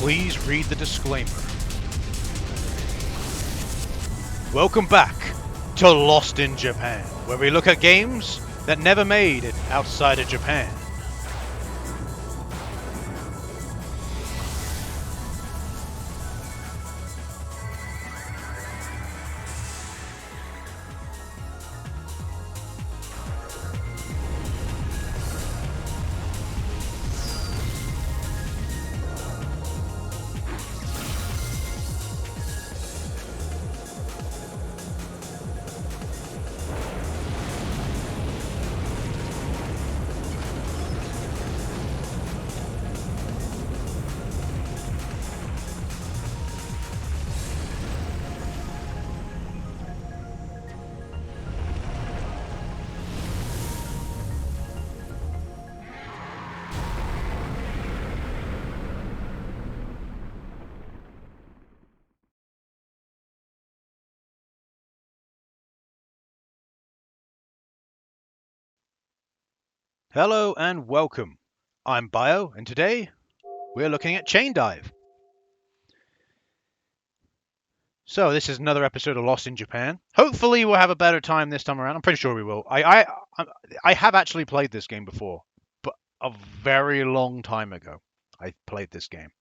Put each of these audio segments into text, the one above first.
please read the disclaimer. Welcome back to Lost in Japan, where we look at games that never made it outside of Japan. Hello and welcome. I'm Bio, and today we're looking at ChainDive. So this is another episode of Lost in Japan. Hopefully we'll have a better time this time around. I'm pretty sure we will. I have actually played this game before, but a very long time ago I played this game.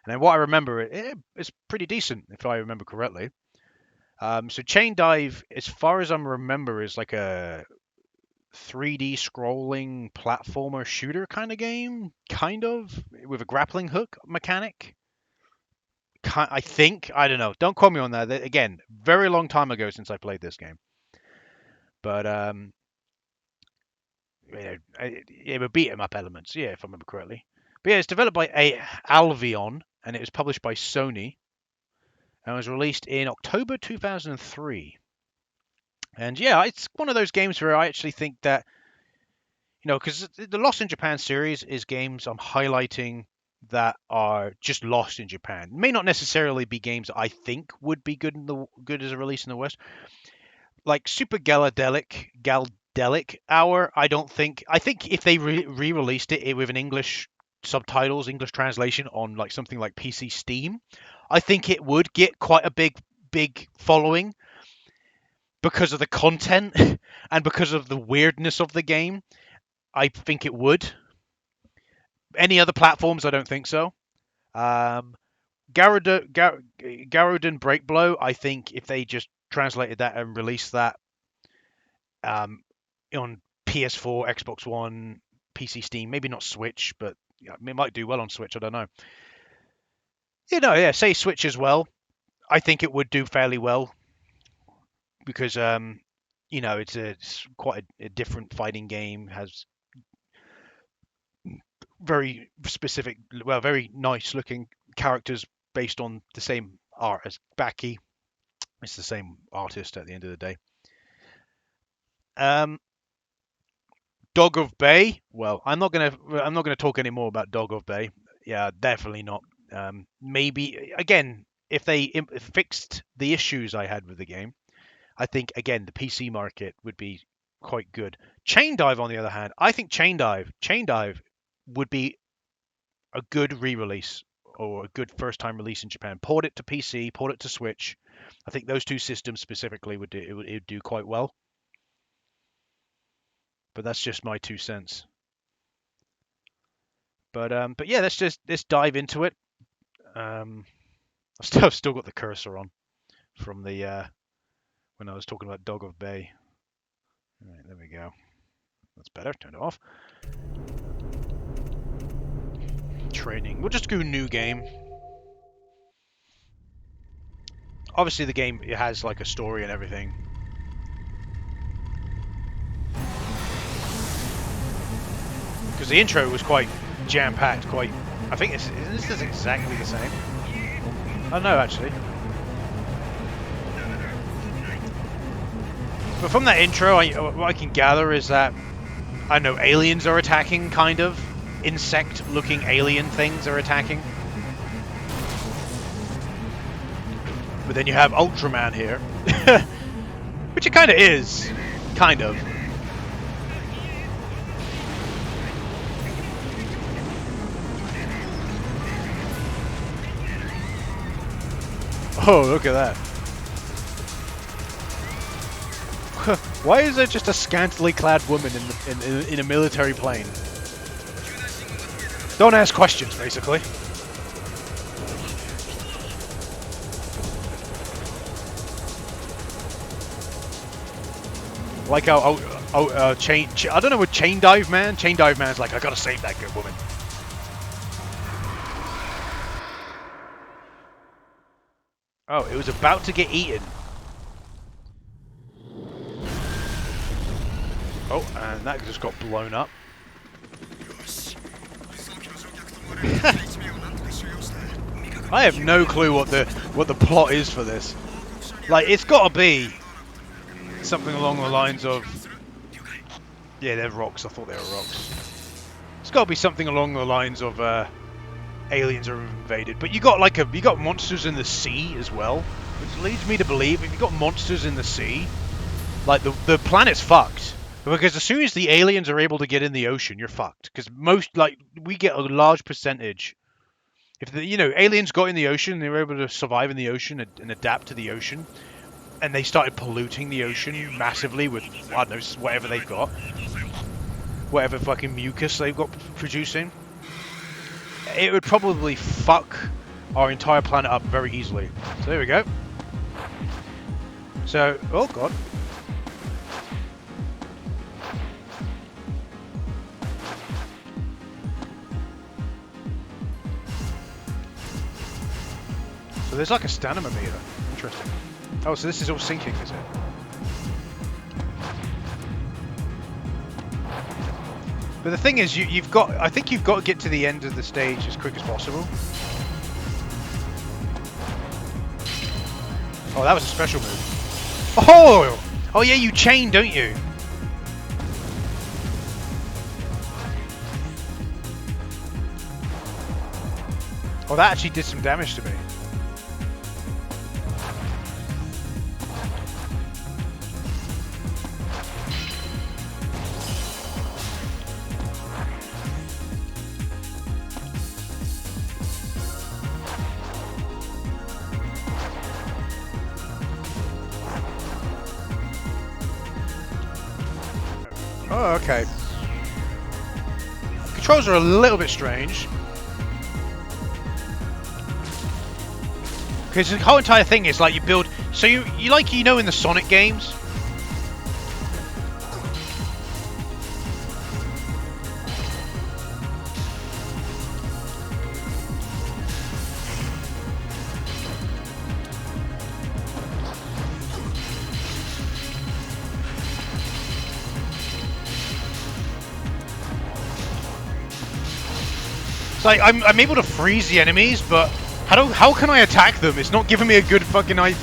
And then what I remember, it's pretty decent if I remember correctly. So ChainDive, as far as I remember, is like a 3D scrolling platformer shooter kind of game, kind of, with a grappling hook mechanic. I think, I don't know. Don't quote me on that. Again, very long time ago since I played this game. But it would beat 'em up elements, yeah, if I remember correctly. But yeah, it's developed by Alvion, and it was published by Sony, and was released in October 2003. And yeah, it's one of those games where I actually think that, because the Lost in Japan series is games I'm highlighting that are just lost in Japan. May not necessarily be games that I think would be good as a release in the West. Like Super Galdelic Hour, I think if they re-released it with an English subtitles, English translation on like something like PC Steam, I think it would get quite a big following because of the content and because of the weirdness of the game. I think it would. Any other platforms, I don't think so. Garuden Breakblow, I think if they just translated that and released that on PS4, Xbox One, PC Steam, maybe not Switch, but it might do well on Switch, I don't know. Say Switch as well. I think it would do fairly well because, it's quite a different fighting game, has very specific, very nice looking characters based on the same art as Baki. It's the same artist at the end of the day. Dog of Bay. Well, I'm not gonna talk any more about Dog of Bay. Yeah, definitely not. Maybe again, if they fixed the issues I had with the game, I think again the PC market would be quite good. ChainDive, on the other hand, I think ChainDive would be a good re-release or a good first-time release in Japan. Port it to PC, port it to Switch. I think those two systems specifically would do quite well. But that's just my 2 cents. But yeah, let's dive into it. I've still got the cursor on from the when I was talking about Dog of Bay. All right, there we go. That's better. Turn it off. Training. We'll just do new game. Obviously, the game, it has like a story and everything. Because the intro was quite jam-packed, I think this is exactly the same. Oh no, actually. But from that intro, what I can gather is that, I know, aliens are attacking, kind of. Insect-looking alien things are attacking. But then you have Ultraman here. Which it kind of is. Kind of. Oh, look at that. Why is there just a scantily clad woman in a military plane? Don't ask questions, basically. Like how I don't know what ChainDive Man. ChainDive Man's like, I gotta save that good woman. Oh, it was about to get eaten. Oh, and that just got blown up. I have no clue what the plot is for this. Like, it's got to be something along the lines of, yeah, they're rocks. I thought they were rocks. It's got to be something along the lines of aliens are invaded. But you got monsters in the sea as well, which leads me to believe if you got monsters in the sea, like the planet's fucked. Because as soon as the aliens are able to get in the ocean, you're fucked. Because we get a large percentage. If aliens got in the ocean, they were able to survive in the ocean and adapt to the ocean, and they started polluting the ocean massively with, I don't know, whatever they've got. Whatever fucking mucus they've got producing. It would probably fuck our entire planet up very easily. So there we go. So, oh god. So there's like a stamina meter. Interesting. Oh, so this is all sinking, is it? But the thing is, I think you've got to get to the end of the stage as quick as possible. Oh, that was a special move. Oh! Oh yeah, you chain, don't you? Oh, that actually did some damage to me. Oh, okay. Controls are a little bit strange. Because the whole entire thing is like you build... So you know in the Sonic games? Like I'm able to freeze the enemies, but how can I attack them? It's not giving me a good fucking idea.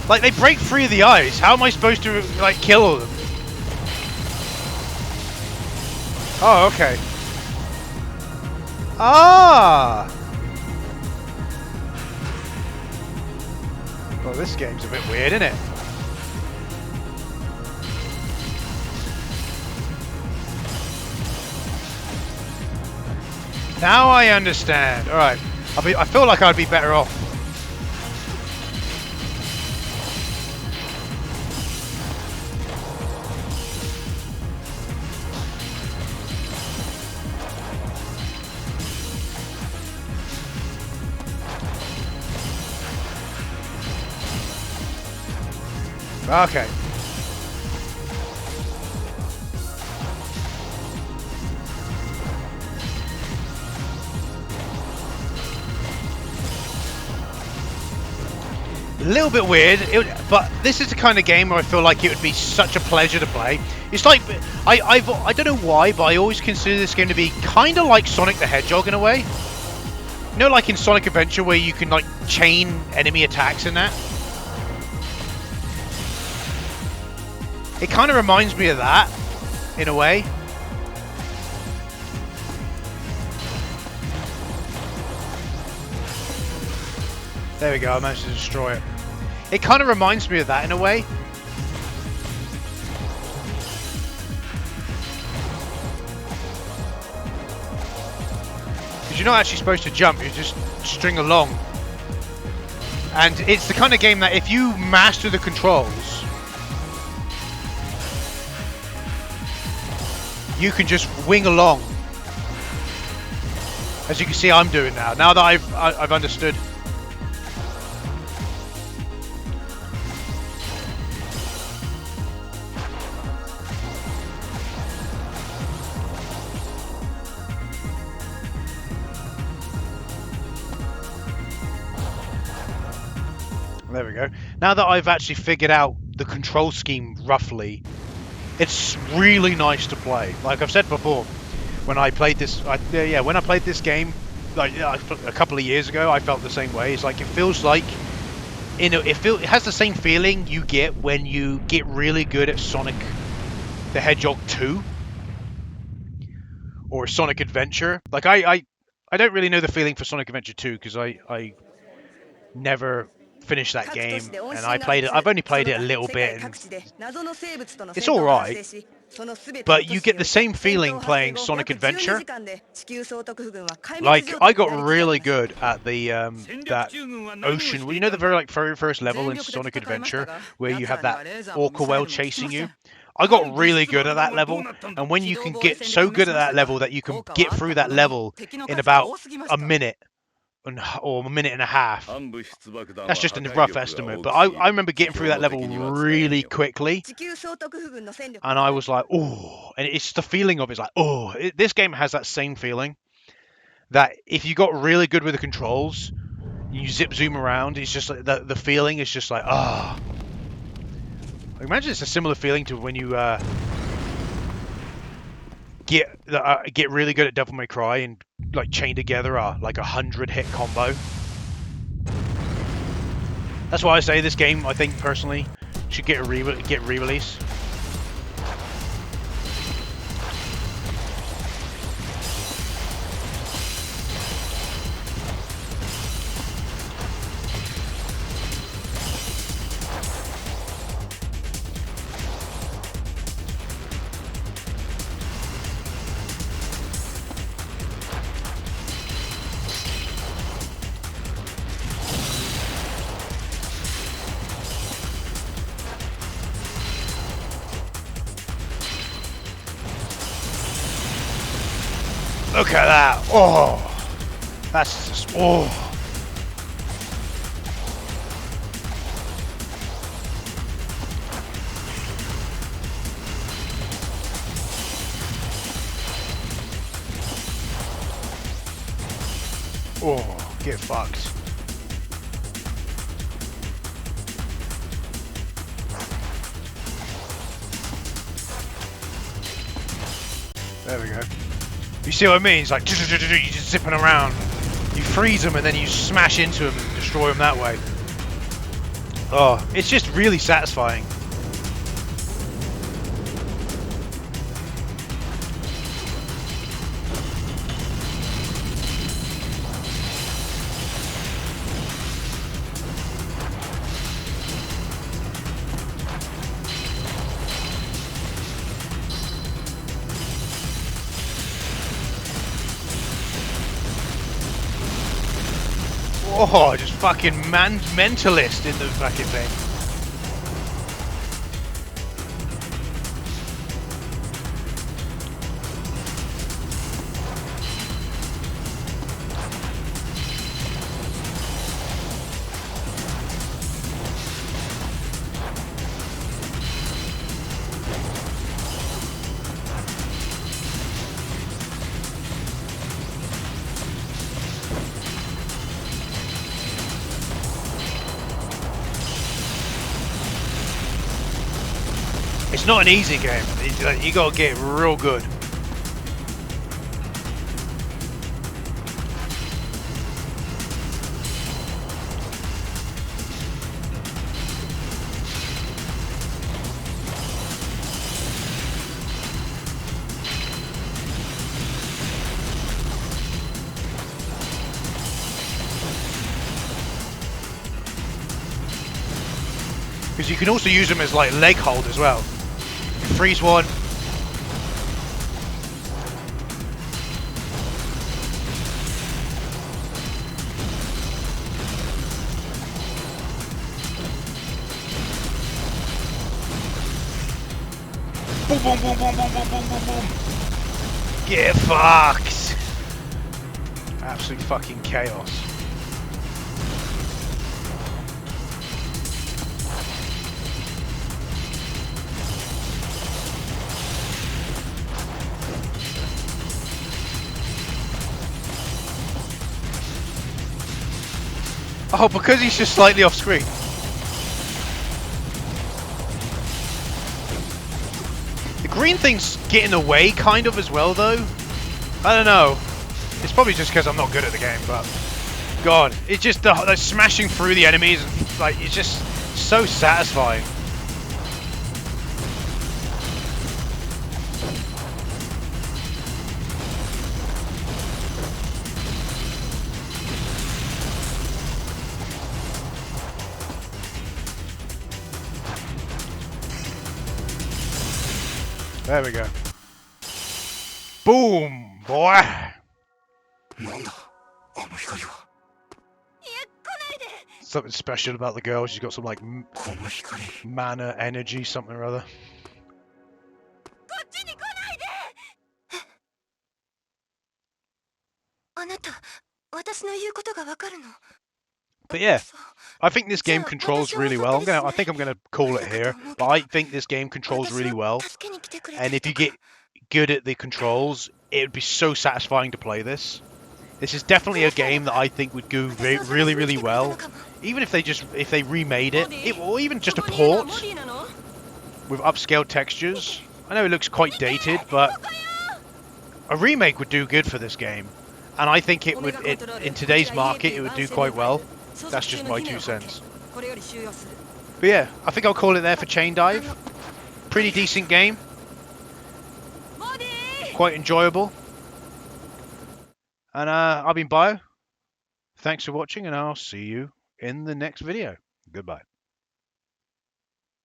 Like they break free of the ice. How am I supposed to like kill them? Oh, okay. Ah. Well, this game's a bit weird, isn't it? Now I understand. All right, I feel like I'd be better off. Okay. A little bit weird, but this is the kind of game where I feel like it would be such a pleasure to play. It's like, I don't know why, but I always consider this game to be kind of like Sonic the Hedgehog in a way. You know, like in Sonic Adventure where you can like chain enemy attacks and that? It kind of reminds me of that, in a way. There we go, I managed to destroy it. It kind of reminds me of that in a way. because you're not actually supposed to jump, you just string along. And it's the kind of game that if you master the controls, you can just wing along. As you can see, I'm doing now. Now that I've understood. There we go. Now that I've actually figured out the control scheme roughly, it's really nice to play. Like I've said before, when I played this, when I played this game, like a couple of years ago, I felt the same way. It's like it feels like, it has the same feeling you get when you get really good at Sonic the Hedgehog 2 or Sonic Adventure. Like I don't really know the feeling for Sonic Adventure 2 because I never finished that game, and I've only played it a little bit, and it's all right. But you get the same feeling playing Sonic Adventure. Like I got really good at the that ocean. Well, you know the very first level in Sonic Adventure where you have that orca whale chasing you. I got really good at that level, and when you can get so good at that level that you can get through that level in about a minute or a minute and a half. That's just a rough estimate, but I remember getting through that level really quickly, and I was like, oh, and it's the feeling of it's like, oh, this game has that same feeling that if you got really good with the controls, you zip zoom around, it's just like the feeling is just like, ah. I imagine it's a similar feeling to when you get really good at Devil May Cry and like chain together like 100 hit combo. That's why I say this game, I think personally, should get re-release. Look at that! Oh, that's just oh. Oh, get fucked. There we go. You see what I mean? It's like you're just zipping around. You freeze them and then you smash into them and destroy them that way. Oh, it's just really satisfying. Oh, just fucking mentalist in the fucking thing. It's not an easy game. You gotta get real good. Because you can also use them as like leg hold as well. Freeze one. Boom, boom, boom, boom, boom, boom, boom, boom, boom. Get fucked. Absolute fucking chaos. Oh, because he's just slightly off screen. The green thing's getting away kind of as well though. I don't know. It's probably just because I'm not good at the game, but God, it's just the smashing through the enemies, like it's just so satisfying. There we go. Boom, boy. Something special about the girl. She's got some like mana energy, something or other. But yeah, I think this game controls really well. I think I'm gonna call it here. But I think this game controls really well. And if you get good at the controls, it would be so satisfying to play this. This is definitely a game that I think would go really, really well. Even if they remade it, or even just a port with upscaled textures. I know it looks quite dated, but a remake would do good for this game. And I think it would, in today's market, it would do quite well. That's just my 2 cents. But yeah, I think I'll call it there for ChainDive. Pretty decent game. Quite enjoyable. And I've been Bio. Thanks for watching, and I'll see you in the next video. Goodbye.